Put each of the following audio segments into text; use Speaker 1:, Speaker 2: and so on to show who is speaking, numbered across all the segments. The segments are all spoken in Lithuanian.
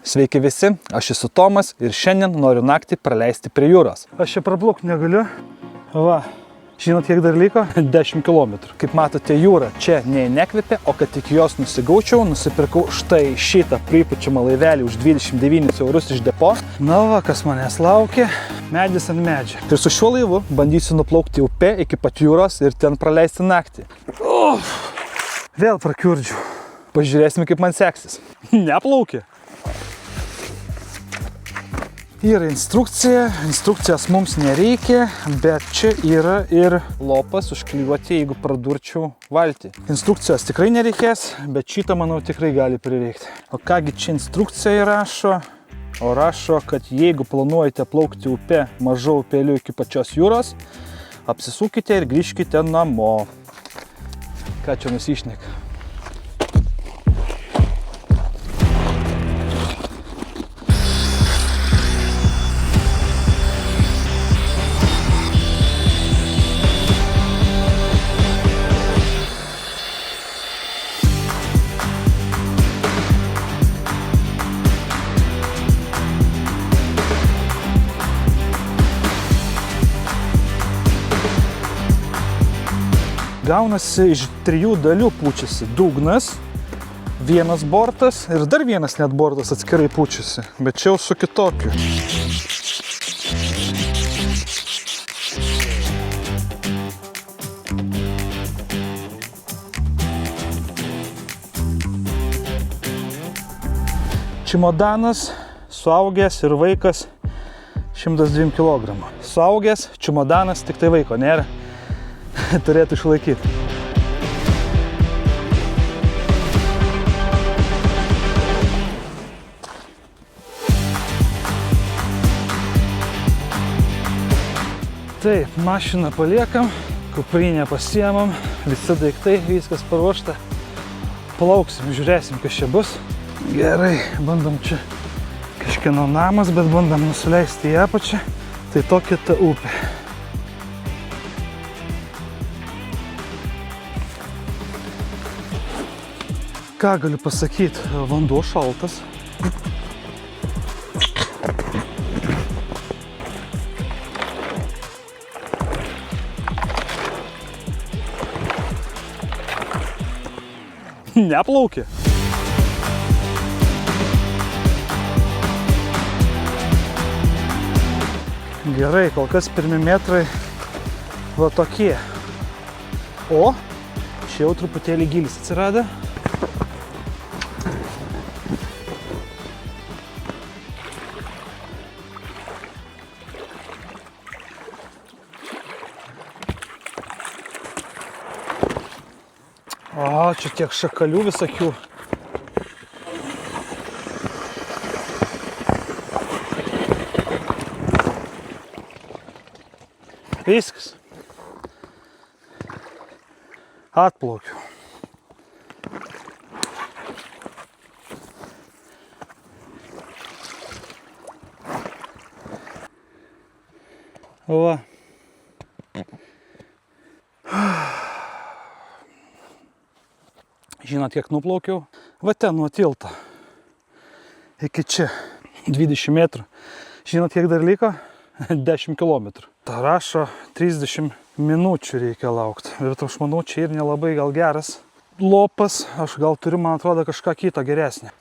Speaker 1: Sveiki visi, aš esu Tomas ir šiandien noriu naktį praleisti prie jūros. Aš čia praplaukti negaliu. Va, žinot kiek dar liko? 10 km. Kaip matote, jūra čia nekvepia, o kad tik jos nusigaučiau, nusipirkau štai šitą pripučiamą laivelį už 29 eurus iš depo. Na va, kas manęs laukia, medis ant medžio. Ir su šiuo laivu bandysiu nuplaukti upę iki pat jūros ir ten praleisti naktį. Vėl prakiurdžiu. Pažiūrėsime, kaip man seksis. Neplaukė. Yra instrukcija, instrukcijos mums nereikia, bet čia yra ir lopas užklijuoti, jeigu pradurčiau valtį. Instrukcijos tikrai nereikės, bet šitą, manau, tikrai gali prireikti. O kągi čia instrukcija rašo? O rašo, kad jeigu planuojate plaukti upę mažu upeliu iki pačios jūros, apsisukite ir grįžkite namo. Ką čia nusišneka? Gaunasi iš 3 dalių pučiasi dugnas, vienas bortas ir dar vienas net bortas atskirai pučiasi, bet čia jau su kitokiu. Čimodanas, suaugęs ir vaikas 102 kg. Suaugęs, čimodanas, tik tai vaiko nėra. Turėtų išlaikyti. Taip, mašiną paliekam, kuprinę pasiemam, visi daiktai, viskas paruošta. Plauksim, žiūrėsim, kas čia bus. Gerai, bandom čia kažkieno namas, bet bandom nusileisti į apačią. Tai tokia ta upė. Ką galiu pasakyti, vanduo šaltas. Neplaukė. Gerai, kol kas pirmi metrai va tokie. O, čia jau truputėlį gilis atsirado. O, čia tiek šakalių visokių. Viskas. Atplaukiu. Va. Žinot, kiek nuplaukiau? Va ten nuo tilto. Iki čia. 20 metrų. Žinot, kiek dar liko? 10 km. Ta rašo 30 minučių reikia laukti. Bet aš manau, čia ir nelabai gal geras lopas. Aš gal turiu, man atrodo, kažką kito geresnį.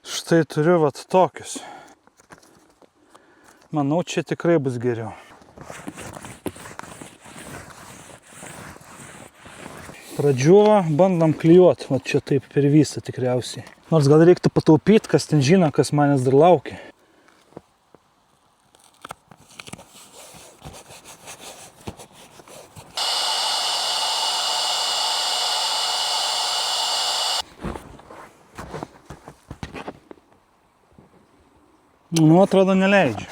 Speaker 1: Štai turiu vat tokius. Manau, čia tikrai bus geriau. Pradžiuvo, bandom klijuoti, va čia taip per visą tikriausiai. Nors gal reiktų pataupyti, kas ten žino, kas manęs dar laukia. Nu, atrodo, neleidžiu.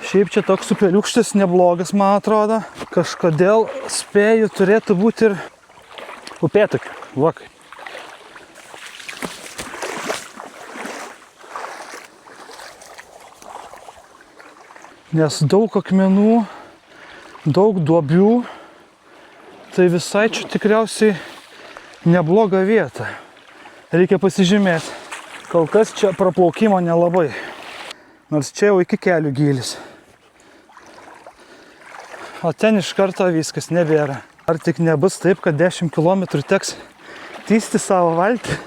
Speaker 1: Šiaip čia toks upeliukštis neblogas, man atrodo. Kažkodėl spėju turėtų būti ir upėtakių. Vakai. Nes daug akmenų, daug duobių, tai visai čia tikriausiai nebloga vieta. Reikia pasižymėti. Kol kas čia praplaukimo nelabai. Nors čia jau iki kelių gylis. O ten iš karto viskas nebėra. Ar tik nebus taip, kad 10 km teks tysti savo valtį?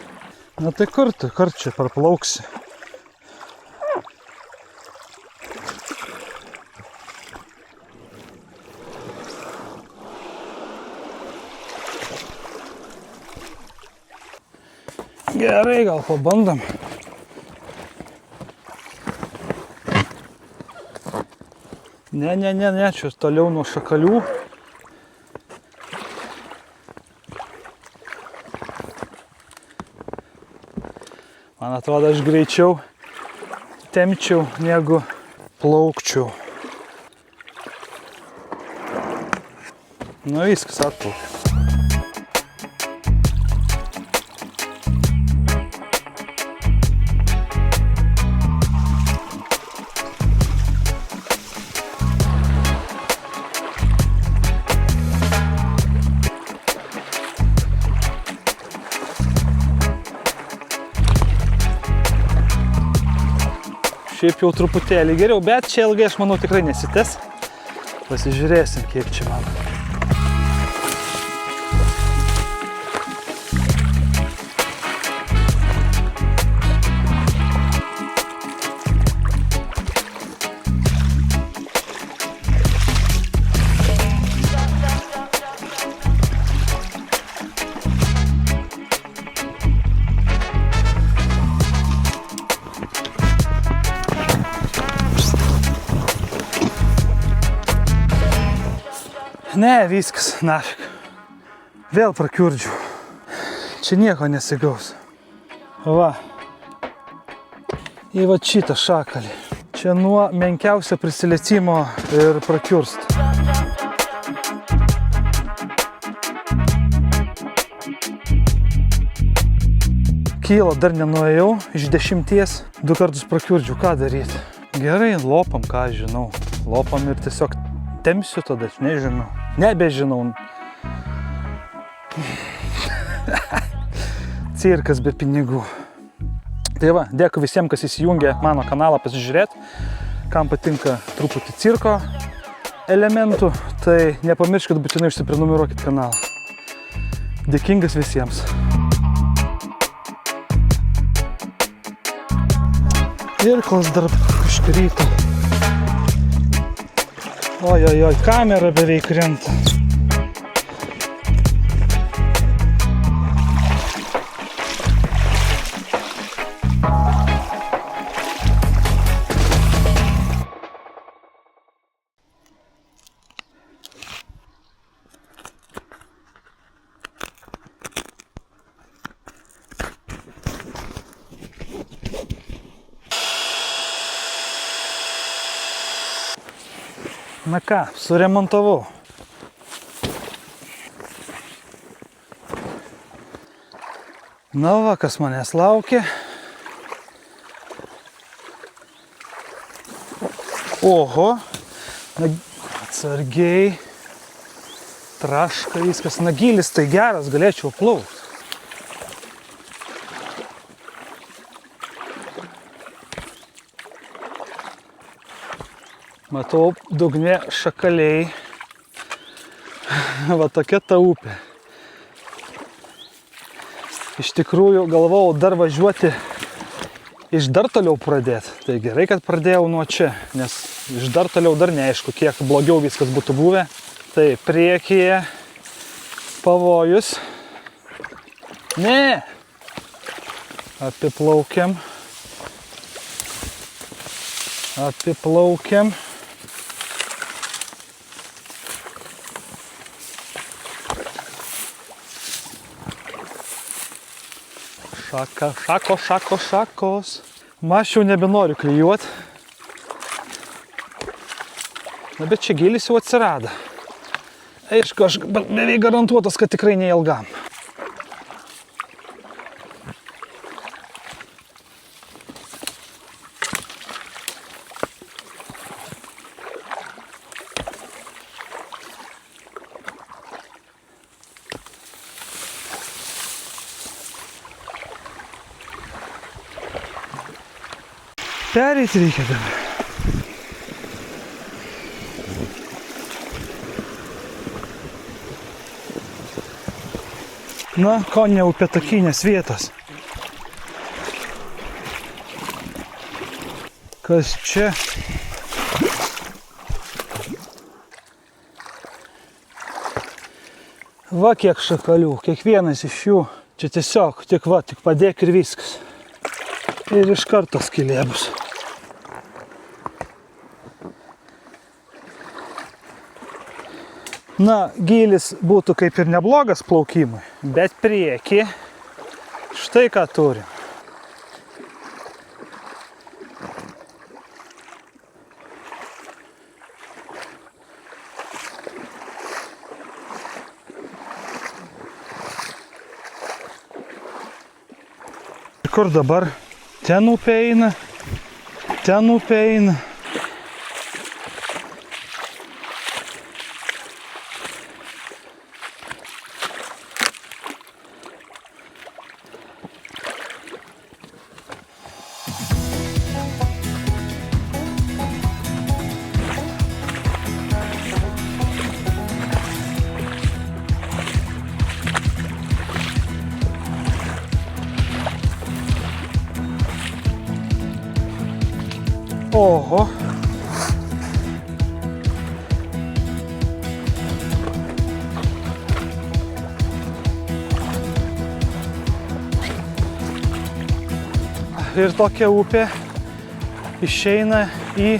Speaker 1: Na tai kur čia praplauksi? Gerai, gal pabandom. Ne, čia toliau nuo šakalių. Man atrodo, aš greičiau tempčiau, negu plaukčiau. Nu viskas, atplaukiu. Šiaip jau truputėlį geriau, bet čia ilgai, aš manau, tikrai nesitęs. Pasižiūrėsim, kiek čia man. Ne, viskas, nafik. Vėl prakiurdžiau. Čia nieko nesigaus. Va. Į va šitą šakalį. Čia nuo menkiausio prisilietimo ir prakiurst. Kylo dar nenuėjau. Iš 10 2 kartus prakiurdžiau. Ką daryti? Gerai, lopam, ką žinau. Lopam ir tiesiog tempsiu tada, nežinau. Nebežinau. Cirkas be pinigų. Tai va, dėkui visiems, kas įsijungė mano kanalą pasižiūrėti. Kam patinka truputį cirko elementų, tai nepamirškit, būtinai užsiprenumeruokit kanalą. Dėkingas visiems. Irklas dar kažkaryto. Oi, kamera beveik krenta. Na ką, suremontavau. Na va, kas manęs laukia. Oho, atsargiai. Traška viskas. Na gylis tai geras, galėčiau plaukti. Matau, dugne šakaliai. Va tokia ta upė. Iš tikrųjų galvojau dar važiuoti iš dar toliau pradėti. Tai gerai, kad pradėjau nuo čia, nes iš dar toliau dar neaišku, kiek blogiau viskas būtų buvę. Tai priekyje pavojus. Ne! Apiplaukiam. Apiplaukiam. Šakos. Aš jau nebenoriu klijuoti. Na, bet čia gylis jau atsirado. Aišku, aš beveik garantuotas, kad tikrai neilgam. Pereiti reikia dabar. Na, Konio upėtakinės vietos. Kas čia? Va kiek šakalių, kiekvienas iš jų. Čia tiesiog, tik padėk ir viskas. Ir iš karto skylė bus. Na, gylis būtų kaip ir neblogas plaukimui, bet prieki štai ką turim. Kur dabar? Ten upė eina, ten upė eina. Oho. Ir tokia upė išeina į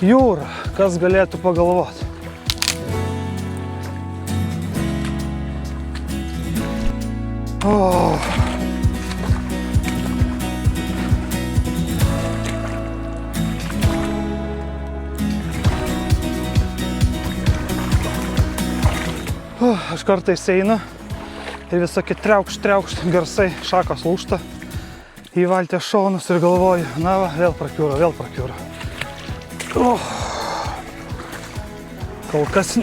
Speaker 1: jūrą. Kas galėtų pagalvoti? Oh. Aš kartais einu ir visokie triaukšt garsai, šakos lūžta į valties šonus ir galvoju, na va, vėl prakiūro. Kol kas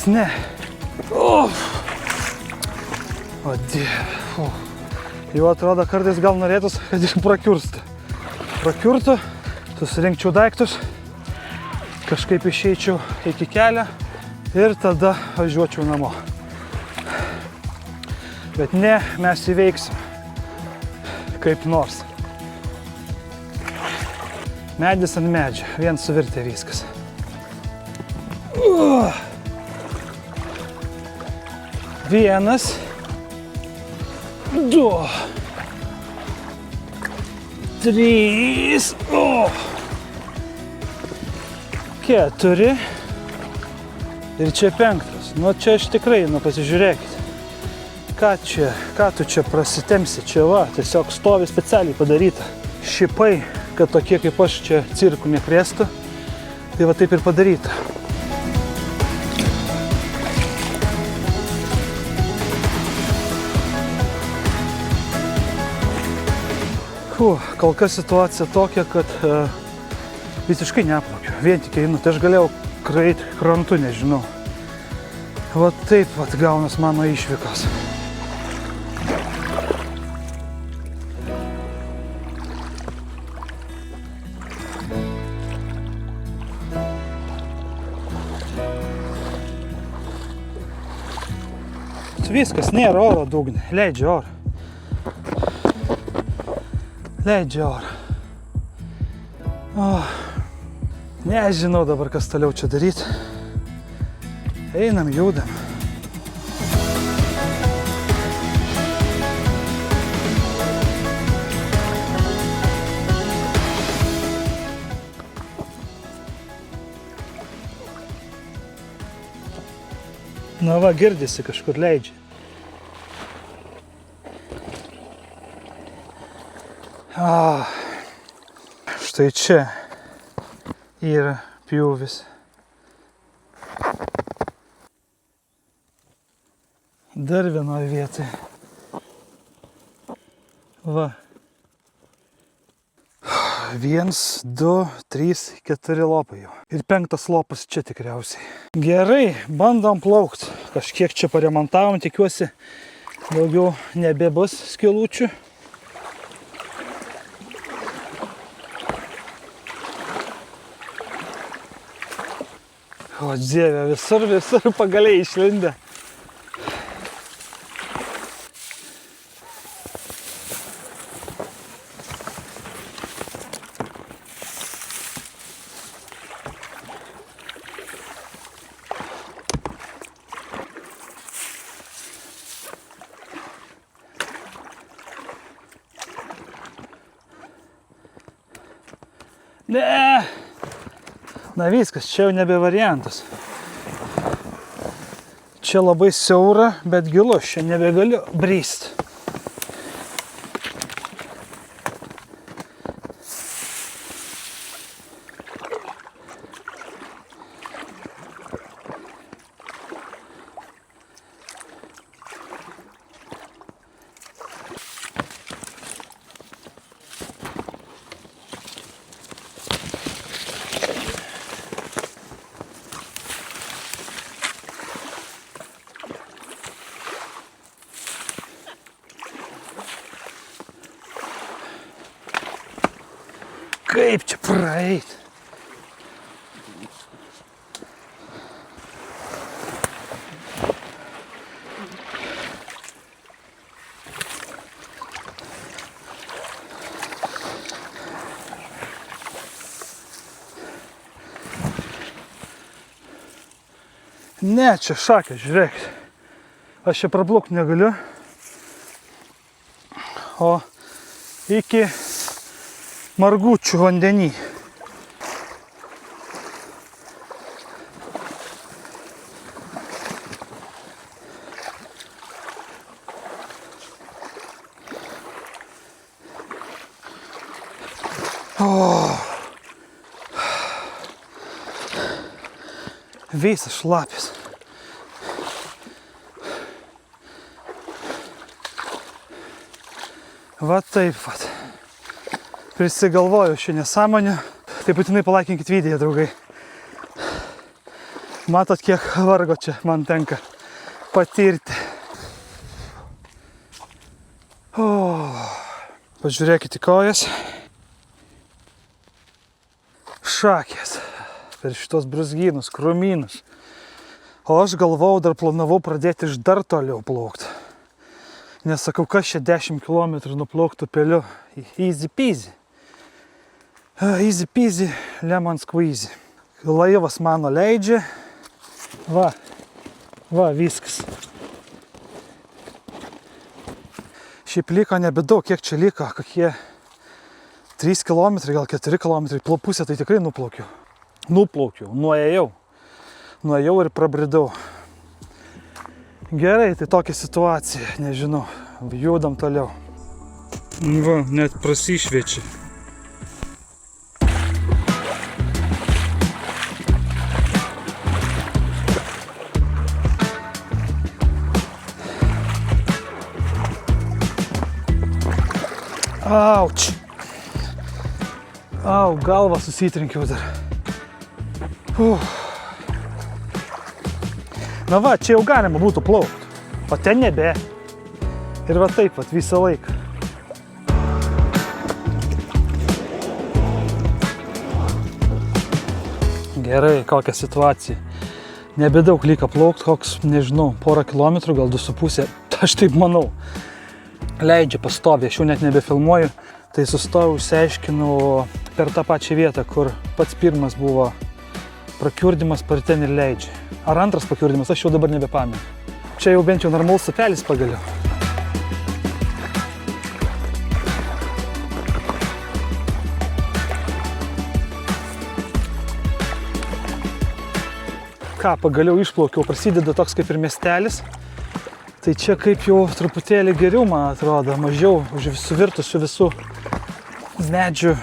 Speaker 1: ne. O Dieve. Jau atrodo, kartais gal norėtus, kad iš prakiurtų, susirinkčiau daiktus, kažkaip išeičiau iki kelio ir tada važiuočiau namo. Bet ne, mes įveiksim kaip nors. Medis ant medžio, vien suvirtė viskas. Vienas, du, trys, keturi ir čia penktas. Nu čia aš tikrai, pasižiūrėkit. Ką tu čia prasitemsi? Čia va, tiesiog stovi specialiai padaryta. Šipai, kad tokie kaip aš čia cirkų nekrėstų, tai va taip ir padaryta. Kol kas situacija tokia, kad visiškai neplaukiu. Vien tik einu, tai aš galėjau kraiti krantu, nežinau. Va taip vat gaunas mano išvykos. Viskas, nėra oro dugne, leidžia orą. Nežinau dabar, kas toliau čia daryti. Einam, judam. Na va, girdisi, kažkur leidžia. Štai čia yra pjūvis. Dar vienoje vietoje. Va. 1, 2, 3, 4 lopai jau. Ir 5 lopas čia tikriausiai. Gerai, bandom plaukti. Kažkiek čia paremontavom, tikiuosi, daugiau nebebus skilučių. O Dieve, visur pagaliai išlindę. Ne. Na viskas, čia jau nebe variantas. Čia labai siaura, bet gilus, čia nebegaliu brist. Kaip čia praeit? Ne, čia šakė, žiūrėk. Aš čia praplaukti negaliu. O iki margučių vandenį. Visas šlapis. Va taip vat. Prisigalvoju šį nesąmonę. Tai būtinai palaikinkit video, draugai. Matot, kiek vargo čia man tenka patirti. Pažiūrėkit į kojas. Šakės. Per šitos brūzgynus, krūmynus. O aš galvojau, dar planavau pradėti iš dar toliau plaukti. Nes sakau, kas čia 10 km nuplauktų peliu. Easy peasy. Easy peasy, lemon squeezy. Laivas mano leidžia. Va, viskas. Šiaip liko nebedaug, kiek čia liko, kokie 3 km, gal 4 km, pusę tai tikrai nuplaukiau. Nuėjau ir prabridau. Gerai, tai tokia situacija, nežinau, judam toliau. Va, net prasišviečia. Auč. Galvą susitrinkiau dar. Na va, čia jau galima būtų plaukti, o ten nebe. Ir va taip vat visą laiką. Gerai, kokia situacija. Nebedaug liko plaukti, koks, nežinau, porą kilometrų, gal 2,5. Aš taip manau. Leidžia pastoviai, aš jau net nebefilmuoju. Tai sustojau, išsiaiškinu per tą pačią vietą, kur pats pirmas buvo prakiurdimas, per ten ir leidžia. Ar antras prakiurdimas, aš jau dabar nebepamenu. Čia jau bent jau normalus upelis pagaliau. Ką, pagaliau išplaukiau, prasideda toks kaip ir miestelis. Tai čia kaip jau truputėlį geriau, man atrodo, mažiau suvirtusių visų medžių.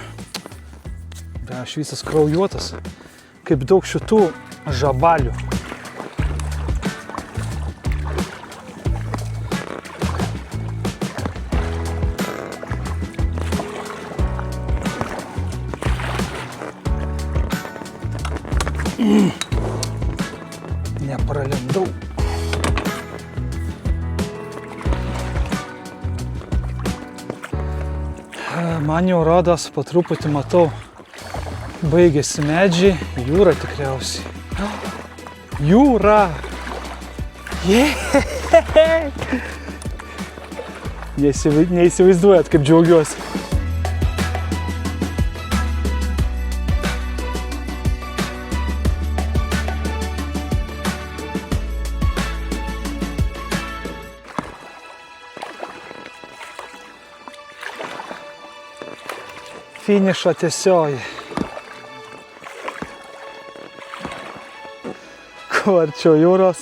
Speaker 1: aš visas kraujuotas, kaip daug šitų žabalių. Nepralendau. Man jau rodos, po truputį matau, baigėsi medžiai, jūra tikriausiai. Jūra! Neįsivaizduojat, kaip džiaugiuosi. Finišo tiesioji. Kuo arčiau jūros,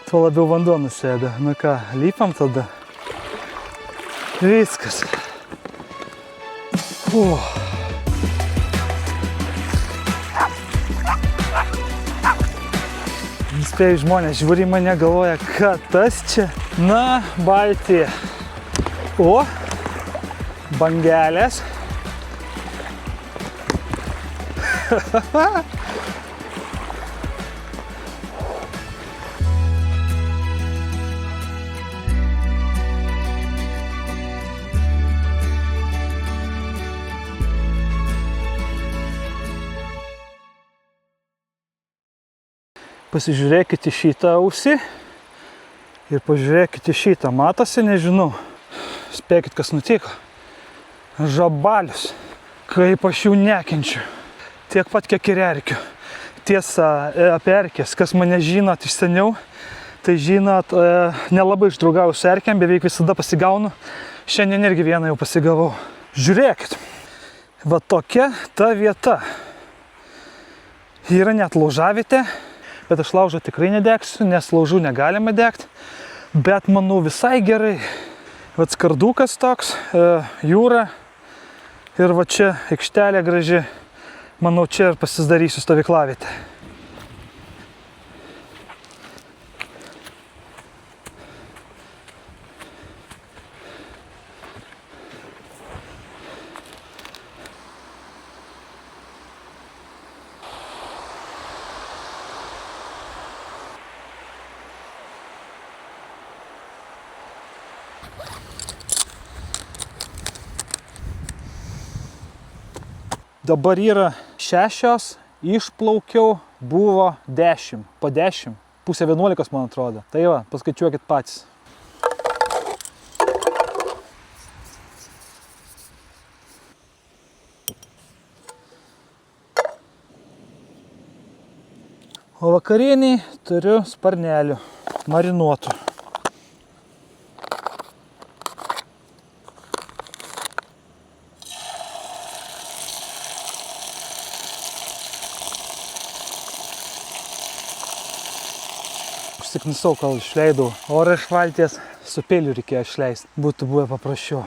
Speaker 1: tuo labiau vanduo nusėda. Nu ką, lypam tada. Viskas. Spėju, žmonės žiūri mane, galvoja, kad tas čia. Na, Baltija. O, bangelės. Pasižiūrėkite šitą ausį ir pažiūrėkite šitą. Matosi, nežinau. Spėkit, kas nutiko. Žabalius. Kaip aš jų nekenčiu. Tiek pat, kiek ir erkių. Tiesa, apie erkės, kas mane žinot iš seniau, tai žinot, nelabai išdraugauju su erkėm, beveik visada pasigaunu. Šiandien irgi vieną jau pasigavau. Žiūrėkit, va tokia ta vieta. Yra net laužavietė, bet aš laužo tikrai nedegsiu, nes laužų negalima degti. Bet manau visai gerai. Vat skardukas toks, jūra ir va čia aikštelė graži. Manau, čia ir pasidarysiu stovyklavietę. Dabar yra 6, išplaukiau, buvo 10, po 10, pusė 11 man atrodo. Tai va, paskaičiuokit patys. O vakarieniai turiu sparnelių, marinuotų. Užsiknisau, kol išleidau orą iš valties, su peiliu reikėjo išleisti, būtų buvę paprasčiau.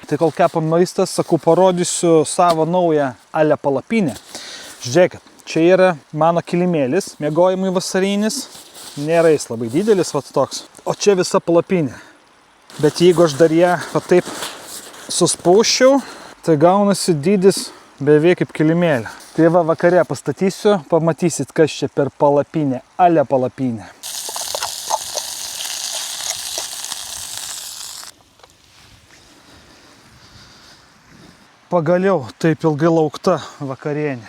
Speaker 1: Tai kol kepam maistas, sakau, parodysiu savo naują ale palapinę. Žiūrėkit, čia yra mano kilimėlis, miegojimui vasarinis, nėra jis labai didelis, vat toks, o čia visa palapinė. Bet jeigu aš dar ją taip suspausčiau, tai gaunasi dydis beveik kaip kilimėlė. Tai va, vakare pastatysiu, pamatysit, kas čia per palapinę, ale palapinę. Pagaliau taip ilgai laukta vakarienė.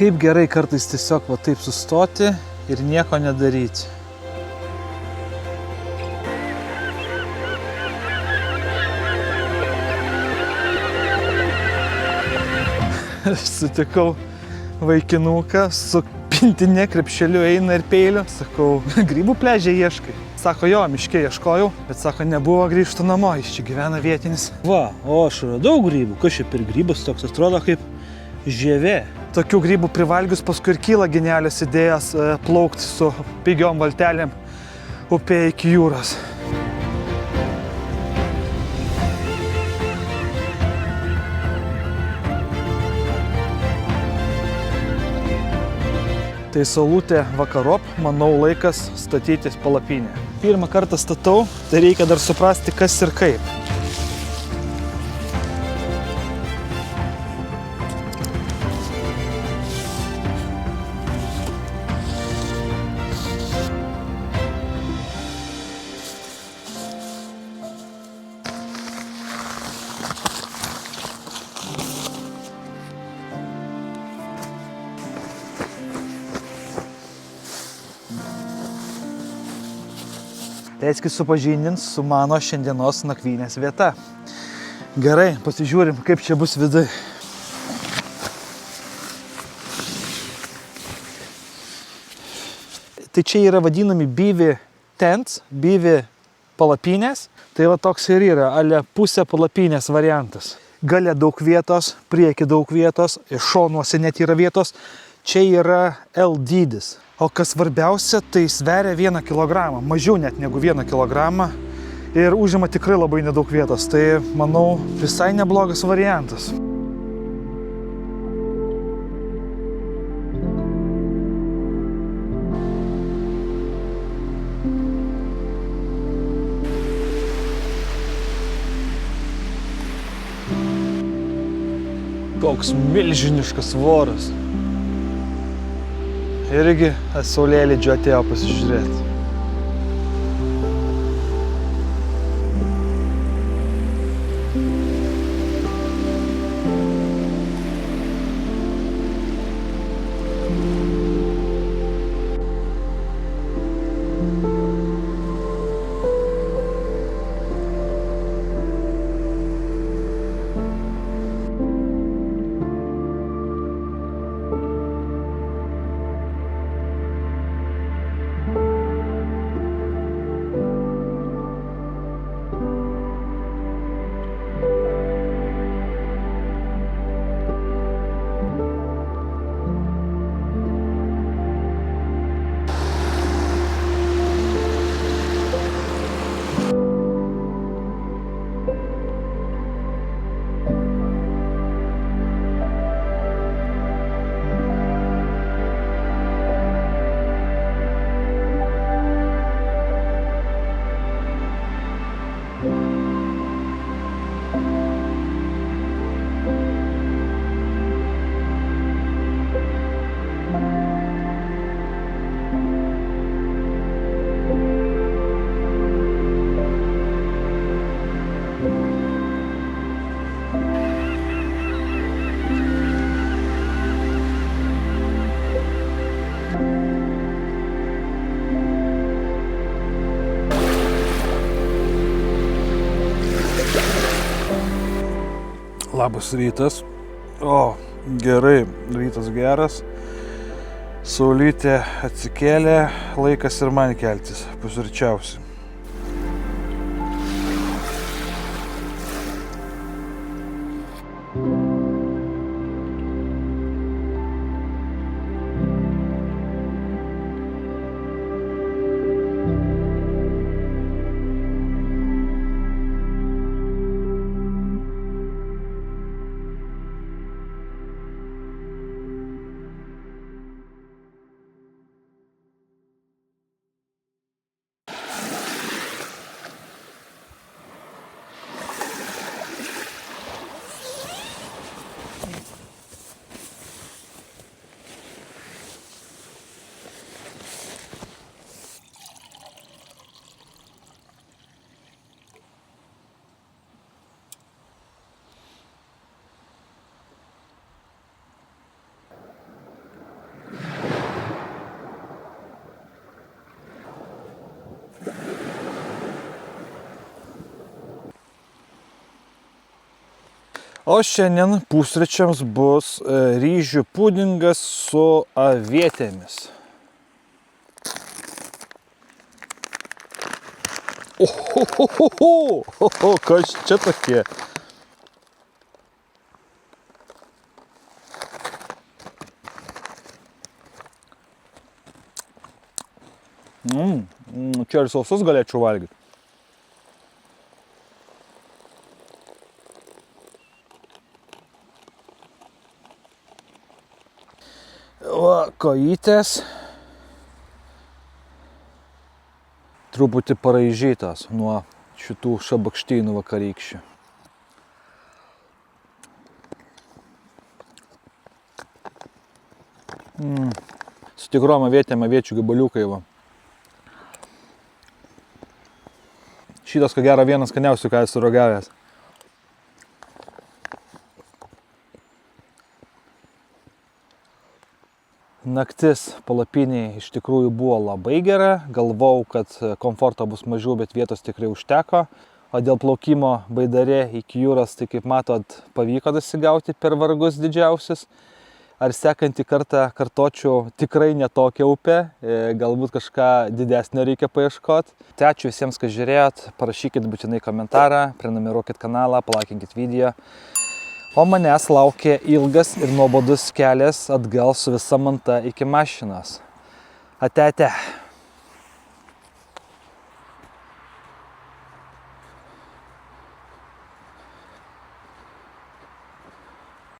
Speaker 1: Kaip gerai kartais tiesiog va taip sustoti ir nieko nedaryti. Sutikau vaikinuką su pintinė, krepšeliu eina ir peiliu. Sakau, grybų pliaže ieškai? Sako, jo, miške ieškojau, bet sako, nebuvo grįžtų namo, jis čia gyvena vietinis. Va, o aš radau grybų. Kas čia per grybas toks, atrodo kaip žievė. Tokių grybų privalgius paskui ir kyla genialios idėjas plaukti su pigiom valtelėm upėje iki jūros. Tai saulutė vakarop, manau, laikas statytis palapinę. Pirmą kartą statau, tai reikia dar suprasti, kas ir kaip. Leiskis supažindint su mano šiandienos nakvynės vieta. Gerai, pasižiūrim, kaip čia bus vidai. Tai čia yra vadinami bivy tents, bivy palapinės. Tai va toks ir yra, ale pusė palapinės variantas. Gale daug vietos, prieki daug vietos, iš šonuose net yra vietos. Čia yra L dydis. O kas svarbiausia, tai sveria 1 kilogramą, mažiau net negu 1 kilogramą ir užima tikrai labai nedaug vietos. Tai, manau, visai neblogas variantas. Koks milžiniškas voras. Irgi saulėlydžio atėjo pasižiūrėti. Labas rytas. O, gerai, rytas geras. Saulytė atsikėlė, laikas ir man keltis, pusryčiausi. O šiandien pusryčiams bus ryžių pudingas su avietėmis. Ohohoho, kas čia tokie? Čia ir sausus galėčiau valgyti. Va, kojytės. Truputį paraižytas nuo šitų šabakštynų vakarykščių. Su tikrom avietėm, aviečių gabaliukai va. Šitas, ko gero, vienas skaniausių, ką esu ragavęs. Naktis palapinėje iš tikrųjų buvo labai gera. Galvojau, kad komforto bus mažiau, bet vietos tikrai užteko. O dėl plaukimo Baidare iki jūros, tai kaip matot, pavyko dasigauti per vargus didžiausius. Ar sekantį kartą kartočiau tikrai ne tokią upę, galbūt kažką didesnio reikia paieškoti. Tai ačiū visiems, kas žiūrėjot, parašykit būtinai komentarą, prenumeruokit kanalą, palaikinkit video. O manęs laukia ilgas ir nuobodus kelias atgal su visa manta iki mašinos. Ate.